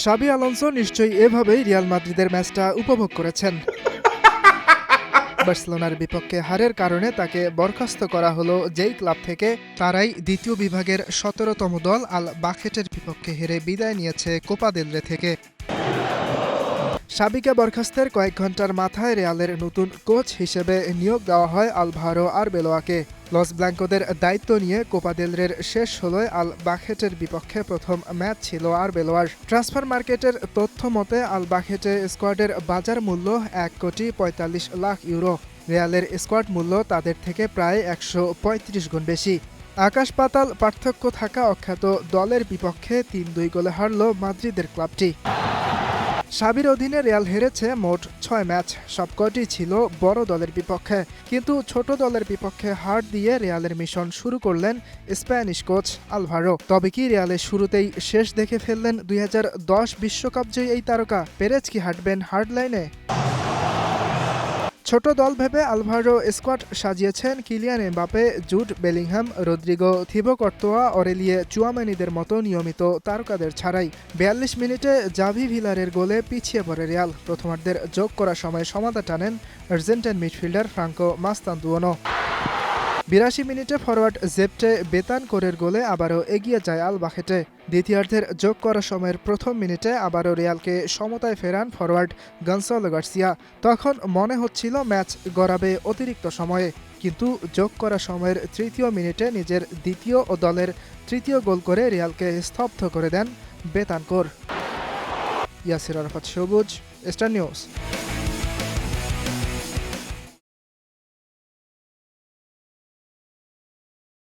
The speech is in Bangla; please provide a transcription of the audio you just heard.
শাবি আলোনসো নিশ্চয়ই এভাবেই রিয়াল মাদ্রিদের ম্যাচটা উপভোগ করেছেন। বার্সেলোনার বিপক্ষে হারের কারণে তাকে বরখাস্ত করা হলো যেই ক্লাব থেকে, তারাই দ্বিতীয় বিভাগের ১৭তম দল আল বাখেটের বিপক্ষে হেরে বিদায় নিয়েছে কোপা দেল রে থেকে। শাবিকে বরখাস্তের কয়েক ঘন্টার মাথায় রিয়ালের নতুন কোচ হিসেবে নিয়োগ দেওয়া হয় আলভারো আরবেলোয়াকে। লস ব্ল্যাঙ্কোদের দায়িত্ব নিয়ে কোপা দেল রের শেষ ষোলোয় আল বাখেটের বিপক্ষে প্রথম ম্যাচ ছিল আরবেলোয়ার। ট্রান্সফার মার্কেটের তথ্য মতে আল বাখেটে স্কোয়াডের বাজার মূল্য ১,৪৫,০০,০০০ ইউরো। রিয়ালের স্কোয়াড মূল্য তাদের থেকে প্রায় ১৩৫ গুণ বেশি। আকাশ পাতাল পার্থক্য থাকা অখ্যাত দলের বিপক্ষে ৩-২ গোলে হারল মাদ্রিদের ক্লাবটি। শাবির অধীনে রিয়াল হেরেছে মোট ৬ ম্যাচ, সবকটি ছিল বড় দলের বিপক্ষে। কিন্তু ছোট দলের বিপক্ষে হার দিয়ে রিয়ালের মিশন শুরু করলেন স্প্যানিশ কোচ আলভারো। তবে কি রিয়ালের শুরুতেই শেষ দেখে ফেললেন ২০১০ বিশ্বকাপ জয়ী এই তারকা? পেরেজ কি হাঁটবেন হার্ড লাইনে? ছোট দল ভেবে আলভারো স্কোয়াড সাজিয়েছেন Kylian Mbappe, Jude Bellingham, Rodrygo, Thibaut Courtois, Aurelien চুয়ামেনিদের মতো নিয়মিত তারকাদের ছাড়াই। ৪২ মিনিটে জাভি ভিলারের গোলে পিছিয়ে পড়ে রিয়াল। প্রথমার্ধের যোগ করার সময় সমাধা টানেন আর্জেন্টাইন মিডফিল্ডার ফ্রাঙ্কো মাস্তান্দুয়ানো। ৮২ মিনিটে ফরওয়ার্ড জেপ্টে বেতানকোরের গোলে আবারও এগিয়ে যায় আল বাখেটে। দ্বিতীয়ার্ধের যোগ করার সময়ের প্রথম মিনিটে আবারও রিয়ালকে সমতায় ফেরান ফরওয়ার্ড গনসালো গার্সিয়া। তখন মনে হচ্ছিল ম্যাচ গড়াবে অতিরিক্ত সময়ে, কিন্তু যোগ করা সময়ের তৃতীয় মিনিটে নিজের দ্বিতীয় ও দলের তৃতীয় গোল করে রিয়ালকে স্তব্ধ করে দেন বেতানকোর। ইয়াসির আরাফাত সবুজ, স্টার নিউজ।